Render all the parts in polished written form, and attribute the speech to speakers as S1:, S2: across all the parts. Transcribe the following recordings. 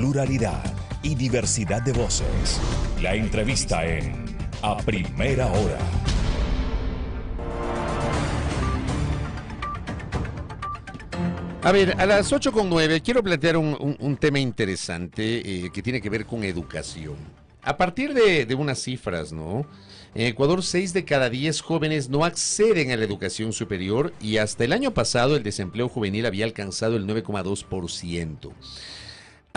S1: pluralidad y diversidad de voces. La entrevista en A Primera Hora.
S2: A ver, a las 8:09 quiero plantear un tema interesante que tiene que ver con educación. A partir de unas cifras, ¿no? En Ecuador, 6 de cada 10 jóvenes no acceden a la educación superior y hasta el año pasado el desempleo juvenil había alcanzado el 9,2%.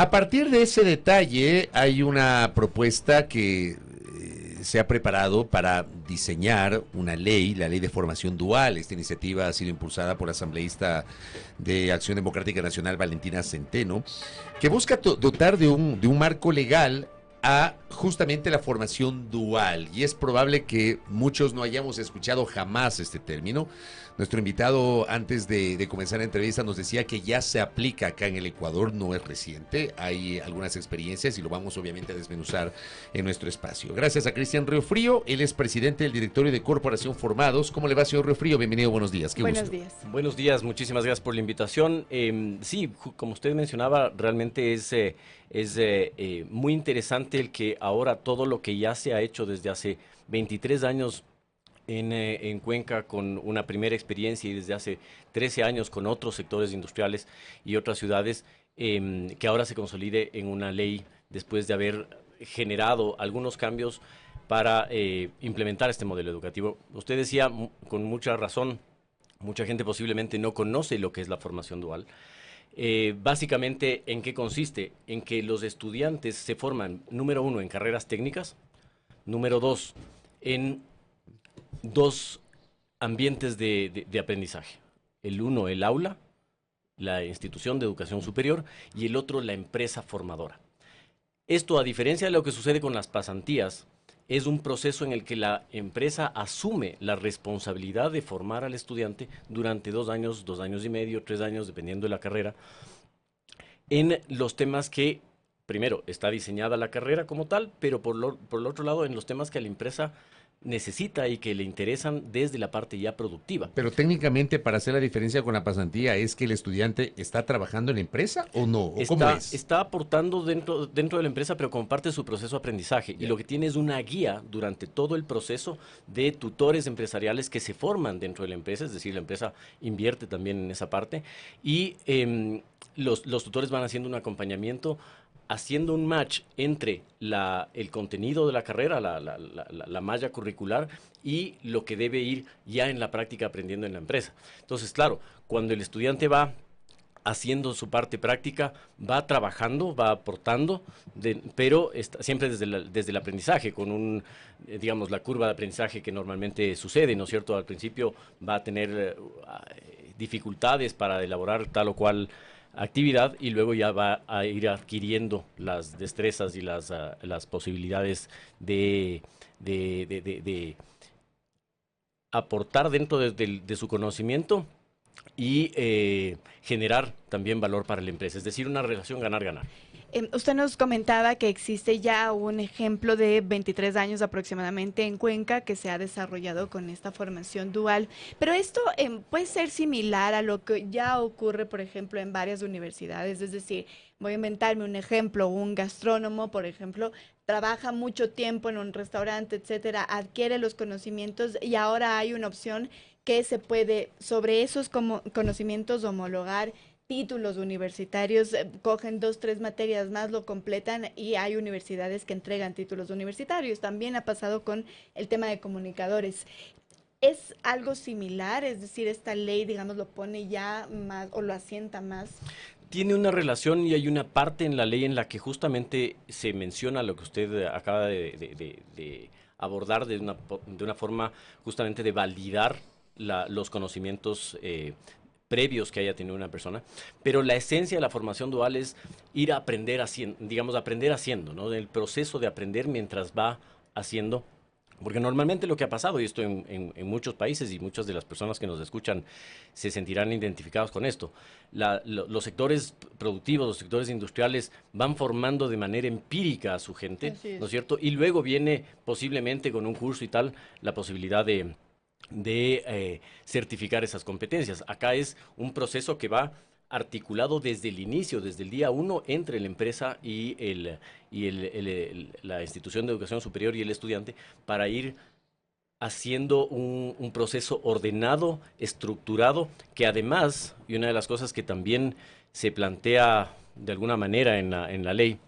S2: A partir de ese detalle hay una propuesta que se ha preparado para diseñar una ley, la ley de formación dual. Esta iniciativa ha sido impulsada por la asambleísta de Acción Democrática Nacional, Valentina Centeno, que busca dotar de un marco legal a justamente la formación dual. Y es probable que muchos no hayamos escuchado jamás este término. Nuestro invitado, antes de comenzar la entrevista, nos decía que ya se aplica acá en el Ecuador, no es reciente. Hay algunas experiencias y lo vamos obviamente a desmenuzar en nuestro espacio. Gracias a Cristian Riofrío, él es presidente del directorio de Corporación Formados. ¿Cómo le va, señor Riofrío? Bienvenido, buenos días. Qué
S3: buenos
S2: gusto.
S3: días.
S4: Buenos días, muchísimas gracias por la invitación. Sí, como usted mencionaba, realmente es muy interesante el que ahora todo lo que ya se ha hecho desde hace 23 años en Cuenca con una primera experiencia y desde hace 13 años con otros sectores industriales y otras ciudades, que ahora se consolide en una ley después de haber generado algunos cambios para implementar este modelo educativo. Usted decía con mucha razón, mucha gente posiblemente no conoce lo que es la formación dual. Básicamente, ¿en qué consiste? En que los estudiantes se forman, número uno, en carreras técnicas, número dos, en dos ambientes de aprendizaje. El uno, el aula, la institución de educación superior, y el otro, la empresa formadora. Esto, a diferencia de lo que sucede con las pasantías, es un proceso en el que la empresa asume la responsabilidad de formar al estudiante durante 2 años, 2 años y medio, 3 años, dependiendo de la carrera, en los temas que, primero, está diseñada la carrera como tal, pero por el otro lado, en los temas que la empresa necesita y que le interesan desde la parte ya productiva.
S2: Pero técnicamente, para hacer la diferencia con la pasantía, ¿es que el estudiante está trabajando en la empresa o no? ¿O cómo es?
S4: Está aportando dentro de la empresa, pero comparte su proceso de aprendizaje. Y lo que tiene es una guía durante todo el proceso de tutores empresariales que se forman dentro de la empresa, es decir, la empresa invierte también en esa parte. Y los tutores van haciendo un acompañamiento, haciendo un match entre el contenido de la carrera, la malla curricular, y lo que debe ir ya en la práctica aprendiendo en la empresa. Entonces, claro, cuando el estudiante va haciendo su parte práctica, va trabajando, va aportando, pero siempre desde el aprendizaje, con digamos, la curva de aprendizaje que normalmente sucede, ¿no es cierto? Al principio va a tener dificultades para elaborar tal o cual actividad y luego ya va a ir adquiriendo las destrezas y las posibilidades de aportar dentro de su conocimiento y generar también valor para la empresa, es decir, una relación ganar-ganar.
S3: Usted nos comentaba que existe ya un ejemplo de 23 años aproximadamente en Cuenca que se ha desarrollado con esta formación dual, pero esto puede ser similar a lo que ya ocurre, por ejemplo, en varias universidades, es decir, voy a inventarme un ejemplo, un gastrónomo, por ejemplo, trabaja mucho tiempo en un restaurante, etcétera, adquiere los conocimientos y ahora hay una opción que se puede sobre esos conocimientos homologar títulos universitarios, cogen 2, 3 materias más, lo completan y hay universidades que entregan títulos universitarios. También ha pasado con el tema de comunicadores. ¿Es algo similar? Es decir, esta ley, digamos, lo pone ya más o lo asienta más.
S4: Tiene una relación y hay una parte en la ley en la que justamente se menciona lo que usted acaba de abordar de una forma justamente de validar los conocimientos previos que haya tenido una persona, pero la esencia de la formación dual es ir a aprender haciendo, digamos, aprender haciendo, ¿no? El proceso de aprender mientras va haciendo, porque normalmente lo que ha pasado, y esto en muchos países y muchas de las personas que nos escuchan se sentirán identificados con esto, los sectores productivos, los sectores industriales van formando de manera empírica a su gente, ¿no es cierto? Y luego viene posiblemente con un curso y tal la posibilidad de certificar esas competencias. Acá es un proceso que va articulado desde el inicio, desde el día 1, entre la empresa y la institución de educación superior y el estudiante, para ir haciendo un proceso ordenado, estructurado, que además, y una de las cosas que también se plantea de alguna manera en la ley,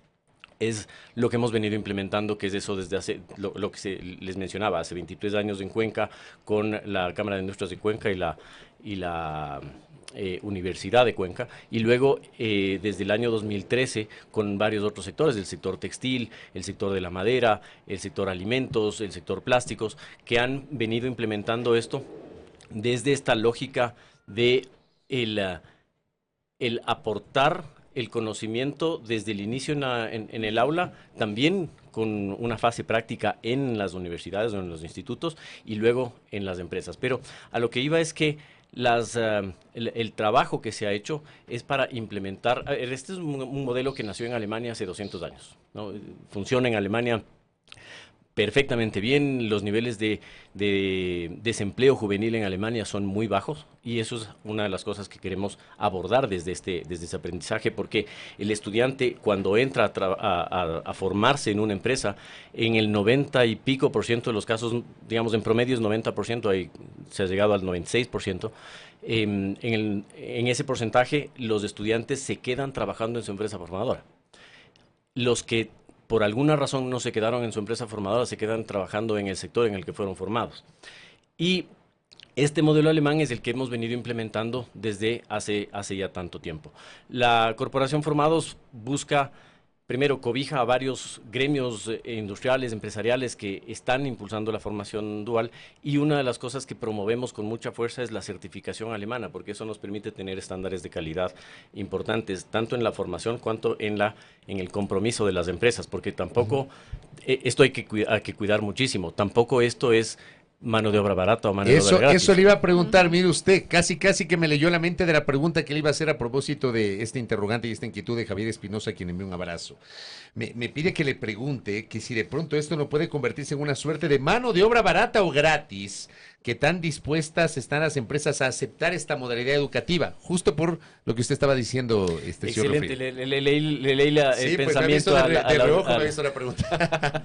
S4: es lo que hemos venido implementando, que es eso desde hace, lo que les mencionaba, hace 23 años en Cuenca, con la Cámara de Industrias de Cuenca y la Universidad de Cuenca, y luego desde el año 2013 con varios otros sectores, el sector textil, el sector de la madera, el sector alimentos, el sector plásticos, que han venido implementando esto desde esta lógica de el aportar el conocimiento desde el inicio en el aula, también con una fase práctica en las universidades o en los institutos y luego en las empresas. Pero a lo que iba es que el trabajo que se ha hecho es para implementar, este es un modelo que nació en Alemania hace 200 años, ¿no? Funciona en Alemania perfectamente bien, los niveles de desempleo juvenil en Alemania son muy bajos y eso es una de las cosas que queremos abordar desde ese aprendizaje, porque el estudiante cuando entra a formarse en una empresa, en el 90 y pico por ciento de los casos, digamos en promedio es 90%, ahí se ha llegado al 96%, en ese porcentaje los estudiantes se quedan trabajando en su empresa formadora. Los que por alguna razón no se quedaron en su empresa formadora, se quedan trabajando en el sector en el que fueron formados. Y este modelo alemán es el que hemos venido implementando desde hace ya tanto tiempo. La Corporación Formados busca, primero, cobija a varios gremios industriales, empresariales que están impulsando la formación dual, y una de las cosas que promovemos con mucha fuerza es la certificación alemana, porque eso nos permite tener estándares de calidad importantes, tanto en la formación cuanto en el compromiso de las empresas, porque tampoco, esto hay que cuidar muchísimo, tampoco esto es mano de obra barata o mano de obra gratis.
S2: Eso le iba a preguntar, mire usted, casi que me leyó la mente de la pregunta que le iba a hacer a propósito de este interrogante y esta inquietud de Javier Espinosa, a quien envío un abrazo. Me pide que le pregunte que si de pronto esto no puede convertirse en una suerte de mano de obra barata o gratis, que tan dispuestas están las empresas a aceptar esta modalidad educativa, justo por lo que usted estaba diciendo, señor
S4: Excelente, le leí el pensamiento.
S2: Me ha visto la pregunta.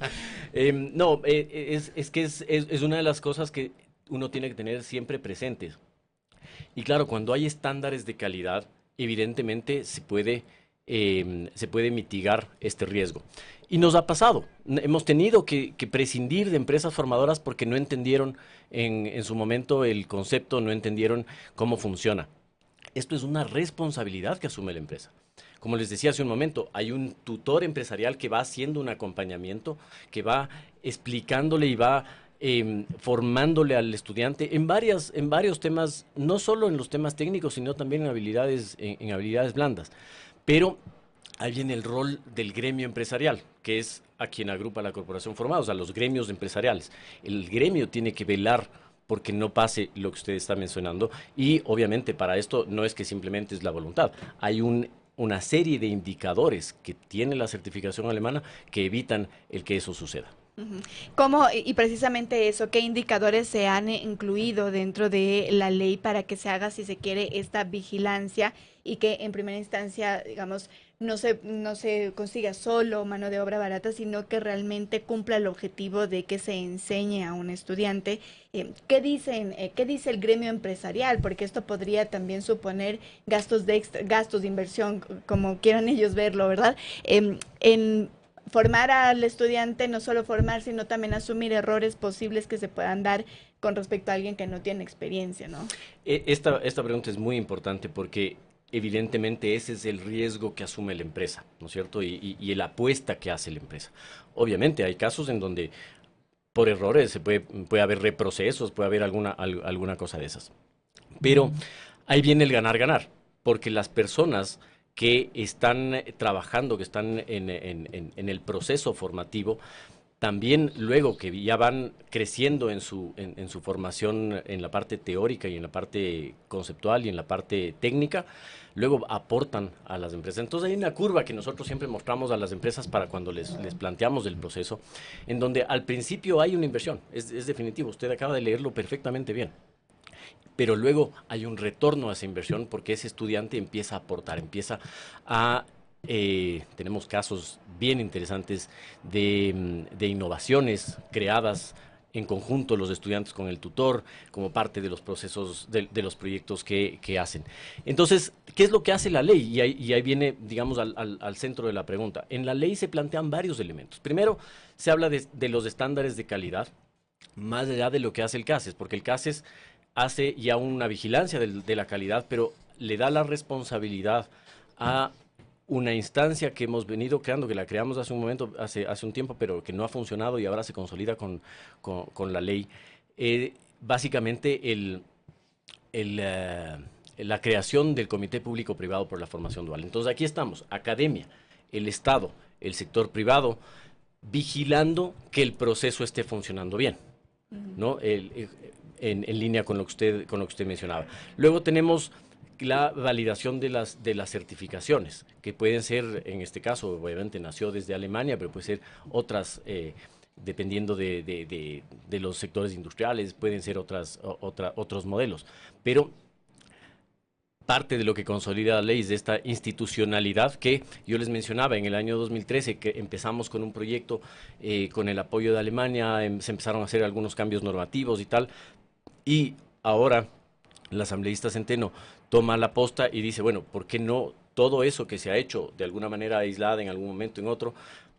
S4: No, es que es una de las cosas que uno tiene que tener siempre presentes. Y claro, cuando hay estándares de calidad, evidentemente se puede mitigar este riesgo. Y nos ha pasado. Hemos tenido que prescindir de empresas formadoras porque no entendieron en su momento el concepto, no entendieron cómo funciona. Esto es una responsabilidad que asume la empresa. Como les decía hace un momento, hay un tutor empresarial que va haciendo un acompañamiento, que va explicándole y va formándole al estudiante en varios temas, no solo en los temas técnicos, sino también en habilidades blandas. Pero ahí viene el rol del gremio empresarial, que es a quien agrupa la Corporación Formados, a los gremios empresariales. El gremio tiene que velar porque no pase lo que usted está mencionando, y obviamente para esto no es que simplemente es la voluntad, hay una serie de indicadores que tiene la certificación alemana que evitan el que eso suceda.
S3: ¿Cómo, y precisamente eso, qué indicadores se han incluido dentro de la ley para que se haga, si se quiere, esta vigilancia y que en primera instancia, digamos, no se consiga solo mano de obra barata, sino que realmente cumpla el objetivo de que se enseñe a un estudiante? ¿Qué dice el gremio empresarial? Porque esto podría también suponer gastos de inversión, como quieran ellos verlo, ¿verdad? En formar al estudiante, no solo formar, sino también asumir errores posibles que se puedan dar con respecto a alguien que no tiene experiencia, ¿no?
S4: Esta pregunta es muy importante porque evidentemente ese es el riesgo que asume la empresa, ¿no es cierto? Y la apuesta que hace la empresa. Obviamente hay casos en donde por errores puede haber reprocesos, puede haber alguna cosa de esas. Pero ahí viene el ganar-ganar, porque las personas que están trabajando, que están en el proceso formativo, también luego que ya van creciendo en su formación en la parte teórica y en la parte conceptual y en la parte técnica, luego aportan a las empresas. Entonces hay una curva que nosotros siempre mostramos a las empresas para cuando les planteamos el proceso, en donde al principio hay una inversión, es definitivo, usted acaba de leerlo perfectamente bien. pero luego hay un retorno a esa inversión porque ese estudiante empieza a aportar, empieza a... tenemos casos bien interesantes de innovaciones creadas en conjunto los estudiantes con el tutor, como parte de los procesos, de los proyectos que hacen. Entonces, ¿qué es lo que hace la ley? Y ahí viene, digamos, al centro de la pregunta. En la ley se plantean varios elementos. Primero, se habla de los estándares de calidad, más allá de lo que hace el CASES, porque el CASES hace ya una vigilancia de la calidad, pero le da la responsabilidad a una instancia que hemos venido creando, que la creamos hace un momento, hace un tiempo, pero que no ha funcionado y ahora se consolida con la ley. Básicamente la creación del Comité Público-Privado por la Formación Dual. Entonces aquí estamos, academia, el Estado, el sector privado, vigilando que el proceso esté funcionando bien, ¿no? En línea con lo que usted mencionaba. Luego tenemos la validación de las certificaciones, que pueden ser, en este caso, obviamente nació desde Alemania, pero puede ser otras, dependiendo de los sectores industriales, pueden ser otros modelos. Pero parte de lo que consolida la ley es de esta institucionalidad que yo les mencionaba en el año 2013, que empezamos con un proyecto con el apoyo de Alemania, se empezaron a hacer algunos cambios normativos y tal, y ahora la asambleísta Centeno toma la posta y dice, bueno, ¿por qué no todo eso que se ha hecho de alguna manera aislada en algún momento en otro,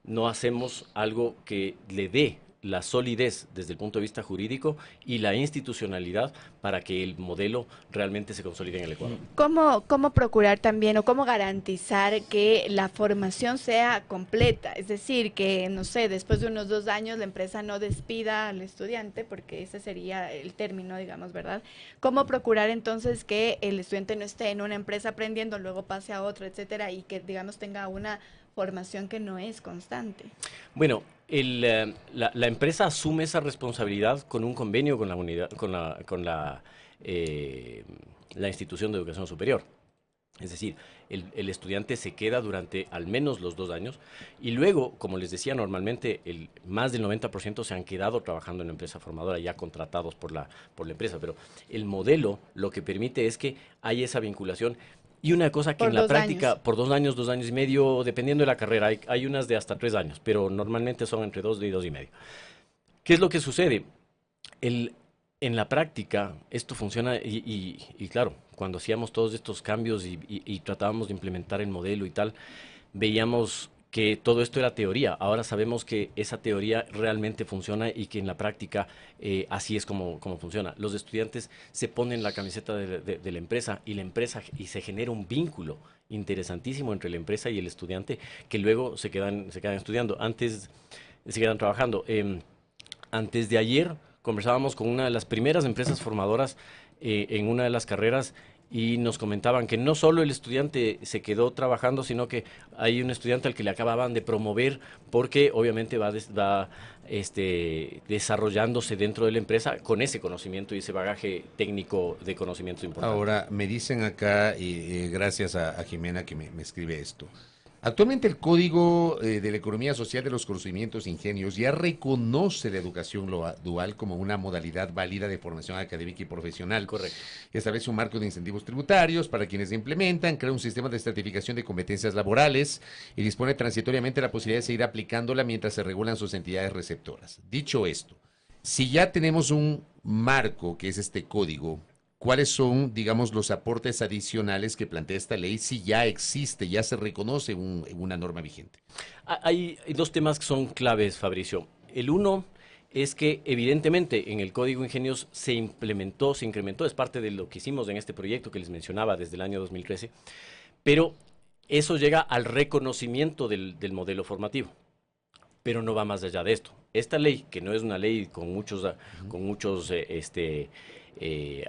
S4: no hacemos algo que le dé la solidez desde el punto de vista jurídico y la institucionalidad para que el modelo realmente se consolide en el Ecuador?
S3: ¿Cómo procurar también o cómo garantizar que la formación sea completa? Es decir, que, no sé, después de unos 2 años la empresa no despida al estudiante, porque ese sería el término, digamos, ¿verdad? ¿Cómo procurar entonces que el estudiante no esté en una empresa aprendiendo, luego pase a otra, etcétera, y que, digamos, tenga una formación que no es constante?
S4: Bueno, la empresa asume esa responsabilidad con un convenio con la unidad, con la institución de educación superior. Es decir, el estudiante se queda durante al menos los 2 años y luego, como les decía, normalmente más del 90% se han quedado trabajando en la empresa formadora, ya contratados por la empresa, pero el modelo lo que permite es que haya esa vinculación. Y una cosa que en la práctica, por 2 años, 2 años y medio, dependiendo de la carrera, hay unas de hasta 3 años, pero normalmente son entre 2 y 2 y medio. ¿Qué es lo que sucede? En la práctica, esto funciona y claro, cuando hacíamos todos estos cambios y tratábamos de implementar el modelo y tal, veíamos que todo esto era teoría. Ahora sabemos que esa teoría realmente funciona y que en la práctica así es como funciona. Los estudiantes se ponen la camiseta de la empresa y se genera un vínculo interesantísimo entre la empresa y el estudiante que luego se quedan estudiando, antes se quedan trabajando. Antes de ayer conversábamos con una de las primeras empresas formadoras en una de las carreras y nos comentaban que no solo el estudiante se quedó trabajando, sino que hay un estudiante al que le acababan de promover porque obviamente va desarrollándose dentro de la empresa con ese conocimiento y ese bagaje técnico de conocimientos importantes.
S2: Ahora, me dicen acá, gracias a Jimena que me escribe esto. Actualmente el Código de la Economía Social de los Conocimientos e Ingenios ya reconoce la educación dual como una modalidad válida de formación académica y profesional.
S4: Correcto.
S2: Establece un marco de incentivos tributarios para quienes se implementan, crea un sistema de certificación de competencias laborales y dispone transitoriamente la posibilidad de seguir aplicándola mientras se regulan sus entidades receptoras. Dicho esto, si ya tenemos un marco que es este código, ¿cuáles son, digamos, los aportes adicionales que plantea esta ley si ya existe, ya se reconoce una norma vigente?
S4: Hay 2 temas que son claves, Fabricio. El uno es que evidentemente en el Código Ingenios se incrementó, es parte de lo que hicimos en este proyecto que les mencionaba desde el año 2013, pero eso llega al reconocimiento del modelo formativo, pero no va más allá de esto. Esta ley, que no es una ley con muchos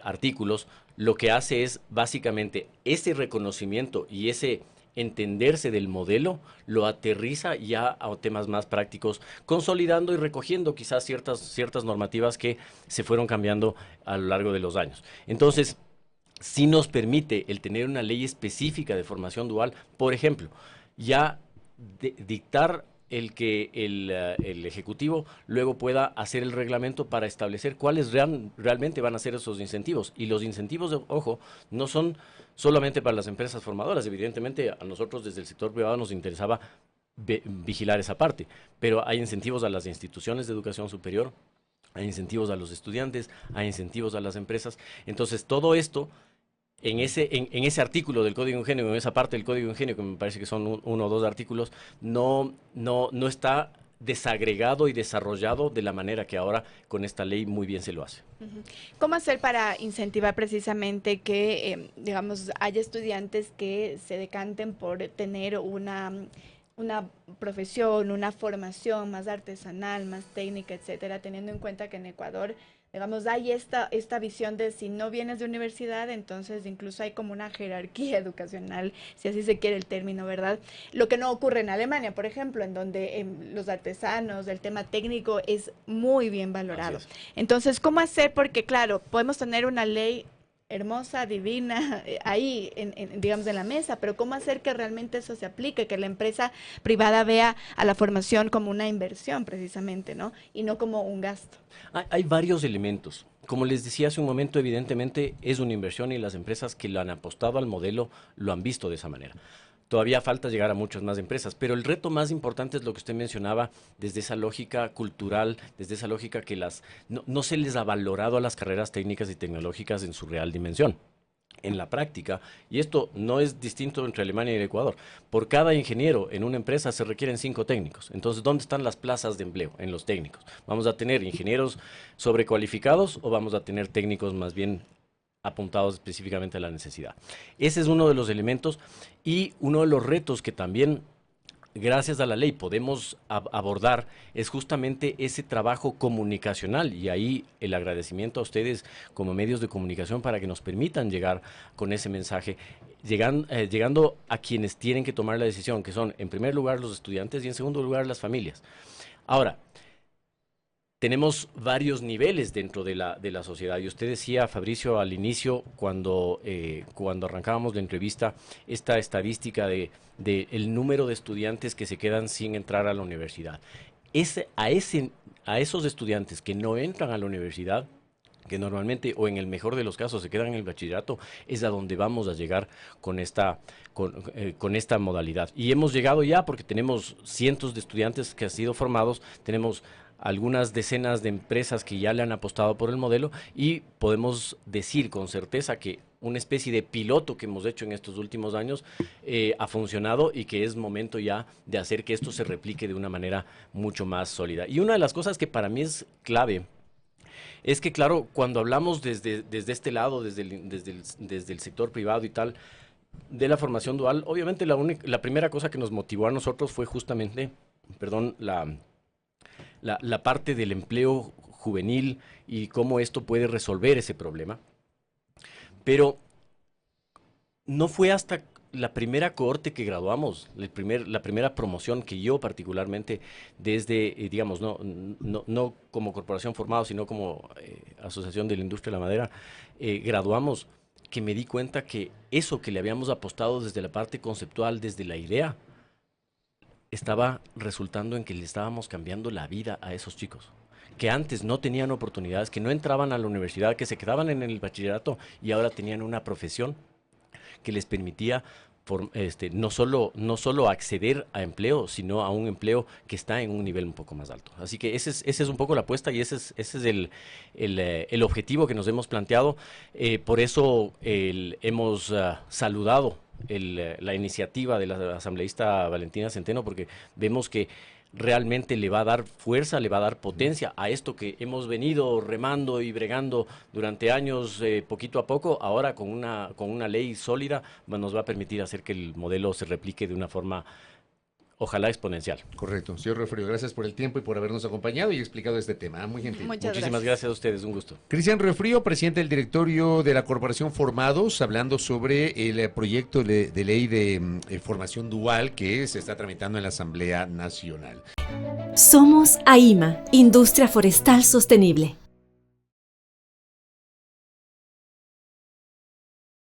S4: artículos, lo que hace es básicamente ese reconocimiento y ese entenderse del modelo, lo aterriza ya a temas más prácticos, consolidando y recogiendo quizás ciertas normativas que se fueron cambiando a lo largo de los años. Entonces, sí nos permite el tener una ley específica de formación dual, por ejemplo, ya dictar el que el Ejecutivo luego pueda hacer el reglamento para establecer cuáles realmente van a ser esos incentivos. Y los incentivos, ojo, no son solamente para las empresas formadoras. Evidentemente, a nosotros desde el sector privado nos interesaba vigilar esa parte, pero hay incentivos a las instituciones de educación superior, hay incentivos a los estudiantes, hay incentivos a las empresas. Entonces, todo esto, en ese artículo del Código Ingenio, en esa parte del Código Ingenio, que me parece que son uno o dos artículos, no está desagregado y desarrollado de la manera que ahora con esta ley muy bien se lo hace.
S3: ¿Cómo hacer para incentivar precisamente que, digamos, haya estudiantes que se decanten por tener una profesión, una formación más artesanal, más técnica, etcétera, teniendo en cuenta que en Ecuador, digamos, hay esta visión de si no vienes de universidad, entonces incluso hay como una jerarquía educacional, si así se quiere el término, ¿verdad? Lo que no ocurre en Alemania, por ejemplo, en donde los artesanos, el tema técnico es muy bien valorado. Entonces, ¿cómo hacer? Porque, claro, podemos tener una ley hermosa, divina, ahí, digamos, en la mesa, pero ¿cómo hacer que realmente eso se aplique, que la empresa privada vea a la formación como una inversión precisamente, ¿no? Y no como un gasto?
S4: Hay varios elementos. Como les decía hace un momento, evidentemente es una inversión y las empresas que lo han apostado al modelo lo han visto de esa manera. Todavía falta llegar a muchas más empresas, pero el reto más importante es lo que usted mencionaba, desde esa lógica cultural, desde esa lógica que no se les ha valorado a las carreras técnicas y tecnológicas en su real dimensión. En la práctica, y esto no es distinto entre Alemania y el Ecuador, por cada ingeniero en una empresa se requieren 5 técnicos. Entonces, ¿dónde están las plazas de empleo? En los técnicos. ¿Vamos a tener ingenieros sobrecualificados o vamos a tener técnicos más bien apuntados específicamente a la necesidad? Ese es uno de los elementos y uno de los retos que también, gracias a la ley, podemos abordar es justamente ese trabajo comunicacional, y ahí el agradecimiento a ustedes como medios de comunicación para que nos permitan llegar con ese mensaje, llegando a quienes tienen que tomar la decisión, que son en primer lugar los estudiantes y en segundo lugar las familias. Ahora, tenemos varios niveles dentro de la sociedad. Y usted decía, Fabricio, al inicio, cuando arrancábamos la entrevista, esta estadística de el número de estudiantes que se quedan sin entrar a la universidad. A esos estudiantes que no entran a la universidad, que normalmente, o en el mejor de los casos, se quedan en el bachillerato, es a donde vamos a llegar con esta modalidad. Y hemos llegado ya porque tenemos cientos de estudiantes que han sido formados, tenemos algunas decenas de empresas que ya le han apostado por el modelo y podemos decir con certeza que una especie de piloto que hemos hecho en estos últimos años ha funcionado y que es momento ya de hacer que esto se replique de una manera mucho más sólida. Y una de las cosas que para mí es clave es que, claro, cuando hablamos desde este lado, desde el sector privado y tal, de la formación dual, obviamente la primera cosa que nos motivó a nosotros fue justamente, la parte del empleo juvenil y cómo esto puede resolver ese problema. Pero no fue hasta la primera cohorte que graduamos, la primera promoción que yo particularmente desde, digamos, no como corporación formada, sino como Asociación de la Industria de la Madera, graduamos, que me di cuenta que eso que le habíamos apostado desde la parte conceptual, desde la idea, estaba resultando en que le estábamos cambiando la vida a esos chicos, que antes no tenían oportunidades, que no entraban a la universidad, que se quedaban en el bachillerato y ahora tenían una profesión que les permitía no solo acceder a empleo, sino a un empleo que está en un nivel un poco más alto. Así que esa es un poco la apuesta y ese es el objetivo que nos hemos planteado. Por eso hemos saludado la iniciativa de la asambleísta Valentina Centeno, porque vemos que realmente le va a dar fuerza, le va a dar potencia a esto que hemos venido remando y bregando durante años, poquito a poco. Ahora con una ley sólida nos va a permitir hacer que el modelo se replique de una forma, ojalá, exponencial.
S2: Correcto. Señor Riofrío, gracias por el tiempo y por habernos acompañado y explicado este tema. Muy gentil.
S4: Muchísimas gracias a ustedes, un gusto.
S2: Cristian Riofrío, presidente del directorio de la Corporación Formados, hablando sobre el proyecto de ley de formación dual que se está tramitando en la Asamblea Nacional.
S5: Somos AIMA, Industria Forestal Sostenible.